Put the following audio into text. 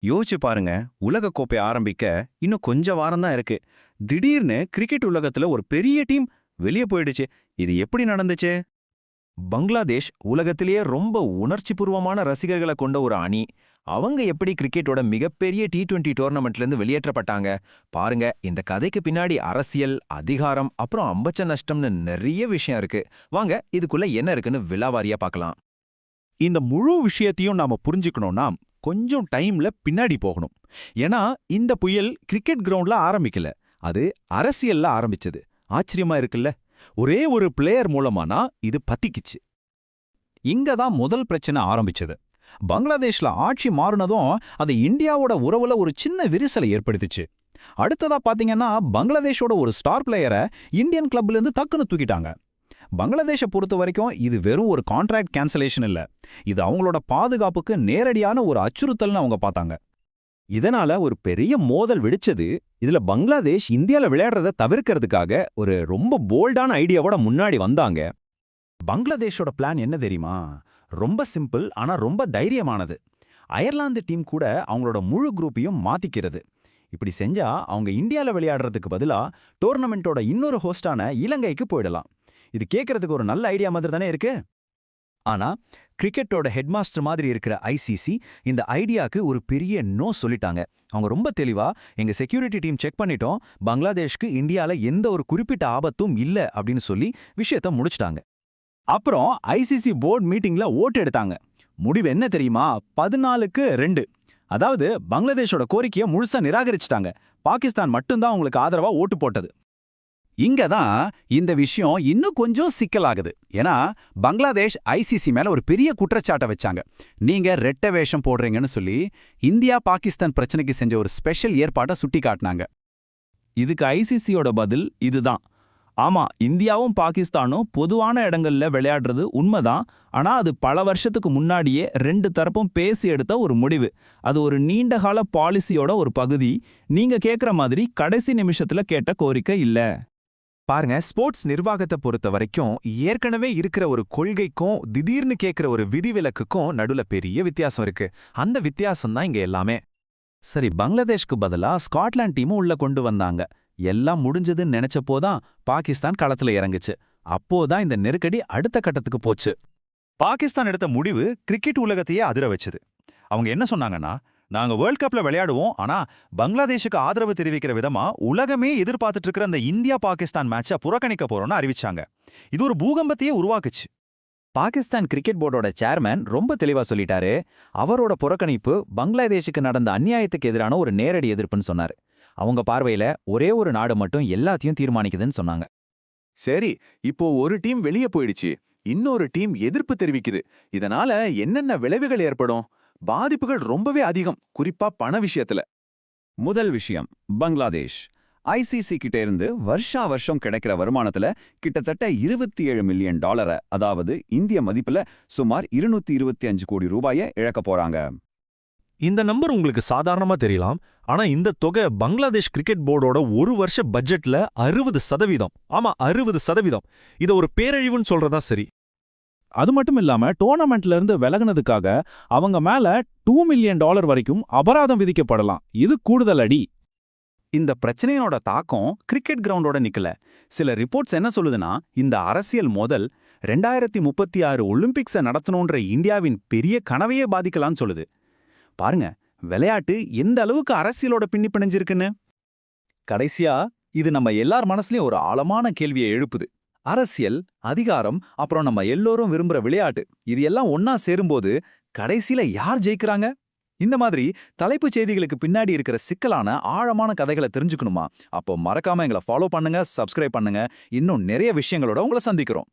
யோசிச்சு பாருங்க, உலக கோப்பை ஆரம்பிக்க இன்னும் கொஞ்ச வாரம் தான் இருக்கு. திடீர்னு கிரிக்கெட் உலகத்துல ஒரு பெரிய டீம் வெளியே போயிடுச்சு. இது எப்படி நடந்துச்சு? பங்களாதேஷ் உலகத்திலேயே ரொம்ப உணர்ச்சிபூர்வமான ரசிகர்களை கொண்ட ஒரு அணி. அவங்க எப்படி கிரிக்கெட்டோட மிகப்பெரிய T20 டோர்னமெண்ட்லேருந்து வெளியேற்றப்பட்டாங்க பாருங்க. இந்த கதைக்கு பின்னாடி அரசியல், அதிகாரம், அப்புறம் அம்பச்ச நஷ்டம்னு நிறைய விஷயம் இருக்கு. வாங்க இதுக்குள்ள என்ன இருக்குன்னு விலாவாரியா பார்க்கலாம். இந்த முழு விஷயத்தையும் நாம புரிஞ்சுக்கணும்னா கொஞ்சம் டைம்ல பின்னாடி போகணும். ஏன்னா இந்த புயல் கிரிக்கெட் கிரவுண்ட்ல ஆரம்பிக்கல, அது அரசியல்ல ஆரம்பிச்சது. ஆச்சரியமா இருக்குல்ல? ஒரே ஒரு பிளேயர் மூலமானா இது பத்திக்கிச்சு. இங்க தான் முதல் பிரச்சனை ஆரம்பிச்சது. பங்களாதேஷ்ல ஆட்சி மாறுனதும் அது இந்தியாவோட உறவுல ஒரு சின்ன விரிசலை ஏற்படுத்துச்சு. அடுத்ததா பாத்தீங்கன்னா பங்களாதேஷோட ஒரு ஸ்டார் பிளேயரை இந்தியன் கிளப்ல இருந்து டக்குன்னு தூக்கிட்டாங்க. பங்களாதேஷை பொறுத்த வரைக்கும் இது வெறும் ஒரு கான்ட்ராக்ட் கேன்சலேஷன் இல்ல, இது அவங்களோட பாதுகாப்புக்கு நேரடியான ஒரு அச்சுறுத்தல்னு அவங்க பார்த்தாங்க. இதனால ஒரு பெரிய மோதல் வெடிச்சது. இதுல பங்களாதேஷ் இந்தியால விளையாடுறத தவிர்க்கிறதுக்காக ஒரு ரொம்ப போல்டான ஐடியாவோட முன்னாடி வந்தாங்க. பங்களாதேஷோட பிளான் என்ன தெரியுமா? ரொம்ப சிம்பிள், ஆனா ரொம்ப தைரியமானது. அயர்லாந்து டீம் கூட அவங்களோட முழு குரூப்பையும் மாத்திக்கிறது. இப்படி செஞ்சா அவங்க இந்தியால விளையாடுறதுக்கு பதிலா டோர்னமெண்ட்டோட இன்னொரு ஹோஸ்டான இலங்கைக்கு போயிடலாம். இது கேட்கறதுக்கு ஒரு நல்ல ஐடியா மாதிரி தானே இருக்கு. ஆனா கிரிக்கெட்டோட ஹெட்மாஸ்டர் மாதிரி இருக்கிற ஐசிசி இந்த ஐடியாக்கு ஒரு பெரிய நோ சொல்லிட்டாங்க. அவங்க ரொம்ப தெளிவா, எங்க செக்யூரிட்டி டீம் செக் பண்ணிட்டோம், பங்களாதேஷ்க்கு இந்தியால எந்த ஒரு குறிப்பிட்ட ஆபத்தும் இல்ல அப்படின்னு சொல்லி விஷயத்த முடிச்சிட்டாங்க. அப்புறம் ஐசிசி போர்டு மீட்டிங்ல ஓட்டு எடுத்தாங்க. முடிவு என்ன தெரியுமா? 14-2. அதாவது பங்களாதேஷோட கோரிக்கையை முழுசா நிராகரிச்சிட்டாங்க. பாகிஸ்தான் மட்டும்தான் அவங்களுக்கு ஆதரவா ஓட்டு போட்டது. இங்க தான் இந்த விஷயம் இன்னும் கொஞ்சம் சிக்கலாகுது. ஏன்னா பங்களாதேஷ் ஐசிசி மேல ஒரு பெரிய குற்றச்சாட்டை வச்சாங்க. நீங்க ரெட்ட வேஷம் போடுறீங்கன்னு சொல்லி இந்தியா பாகிஸ்தான் பிரச்சனைக்கு செஞ்ச ஒரு ஸ்பெஷல் ஏற்பாட்டை சுட்டி காட்டினாங்க. இதுக்கு ஐசிசியோட பதில் இதுதான். ஆமா, இந்தியாவும் பாகிஸ்தானும் பொதுவான இடங்கள்ல விளையாடுறது உண்மைதான். ஆனா அது பல வருஷத்துக்கு முன்னாடியே ரெண்டு தரப்பும் பேசி எடுத்த ஒரு முடிவு. அது ஒரு நீண்டகால பாலிசியோட ஒரு பகுதி. நீங்க கேட்குற மாதிரி கடைசி நிமிஷத்துல கேட்ட கோரிக்கை இல்ல. பாருங்க, ஸ்போர்ட்ஸ் நிர்வாகத்தை பொறுத்த வரைக்கும் ஏற்கனவே இருக்கிற ஒரு கொள்கைக்கும் திடீர்னு கேட்கிற ஒரு விதிவிலக்குக்கும் நடுல பெரிய வித்தியாசம் இருக்கு. அந்த வித்தியாசம் தான் இங்க எல்லாமே. சரி, பங்களாதேஷ்க்கு பதிலா ஸ்காட்லாந்து டீமும் உள்ள கொண்டு வந்தாங்க. எல்லாம் முடிஞ்சதுன்னு நினைச்சப்போதான் பாகிஸ்தான் களத்துல இறங்குச்சு. அப்போதான் இந்த நெருக்கடி அடுத்த கட்டத்துக்கு போச்சு. பாகிஸ்தான் எடுத்த முடிவு கிரிக்கெட் உலகத்தையே அதிர வச்சது. அவங்க என்ன சொன்னாங்கன்னா, நாங்க வேர்ல்ட் கப்ல விளையாடுவோம், ஆனா பங்களாதேஷுக்கு ஆதரவு தெரிவிக்கிற விதமா உலகமே எதிர்பார்த்துட்டு இருக்கிற அந்த இந்தியா பாகிஸ்தான் மேட்சை புறக்கணிக்க போறோம்னு அறிவிச்சாங்க. இது ஒரு பூகம்பத்தையே உருவாக்குச்சு. பாகிஸ்தான் கிரிக்கெட் போர்டோட சேர்மன் ரொம்ப தெளிவா சொல்லிட்டாரு. அவரோட புறக்கணிப்பு பங்களாதேஷுக்கு நடந்த அநியாயத்துக்கு எதிரான ஒரு நேரடி எதிர்ப்புன்னு சொன்னாரு. அவங்க பார்வையில ஒரே ஒரு நாடு மட்டும் எல்லாத்தையும் தீர்மானிக்குதுன்னு சொன்னாங்க. சரி, இப்போ ஒரு டீம் வெளியே போயிடுச்சு, இன்னொரு டீம் எதிர்ப்பு தெரிவிக்குது. இதனால என்னென்ன விளைவுகள் ஏற்படும்? பாதிப்புகள் ரொம்பவே அதிகம், குறிப்பா பண விஷயத்துல. முதல் விஷயம், பங்களாதேஷ் ஐசிசி கிட்ட இருந்து வருஷா வருஷம் கிடைக்கிற வருமானத்துல கிட்டத்தட்ட $27 மில்லியன், அதாவது இந்திய மதிப்புல சுமார் 225 கோடி ரூபாயை இழக்க போறாங்க. இந்த நம்பர் உங்களுக்கு சாதாரணமா தெரியலாம், ஆனா இந்த தொகை பங்களாதேஷ் கிரிக்கெட் போர்டோட ஒரு வருஷ பட்ஜெட்ல 60%. ஆமா, 60%. இத ஒரு பேரழிவுன்னு சொல்றதா சரி. அது மட்டும் இல்லாம டோர்னமெண்ட்ல இருந்து விலகுனதுக்காக அவங்க மேல $2 மில்லியன் வரைக்கும் அபராதம் விதிக்கப்படலாம். இது கூடுதல் அடி. இந்த பிரச்சனையோட தாக்கம் கிரிக்கெட் கிரவுண்டோட நிக்கல. சில ரிப்போர்ட்ஸ் என்ன சொல்லுதுன்னா, இந்த அரசியல் மோதல் 2036 ஒலிம்பிக்ஸை நடத்தணுன்ற இந்தியாவின் பெரிய கனவையே பாதிக்கலாம்னு சொல்லுது. பாருங்க, விளையாட்டு எந்த அளவுக்கு அரசியலோட பின்னி பிணைஞ்சிருக்குன்னு. கடைசியா இது நம்ம எல்லார் மனசுலயும் ஒரு ஆழமான கேள்வியை எழுப்புது. அரசியல், அதிகாரம், அப்புறம் நம்ம எல்லோரும் விரும்புற விளையாட்டு, இது எல்லாம் ஒன்னா சேரும்போது கடைசியில யார் ஜெயிக்கிறாங்க? இந்த மாதிரி தலைப்புச் செய்திகளுக்கு பின்னாடி இருக்கிற சிக்கலான ஆழமான கதைகளை தெரிஞ்சுக்கணுமா? அப்போ மறக்காம எங்களை ஃபாலோ பண்ணுங்க, சப்ஸ்கிரைப் பண்ணுங்க. இன்னும் நிறைய விஷயங்களோட உங்களை சந்திக்கிறோம்.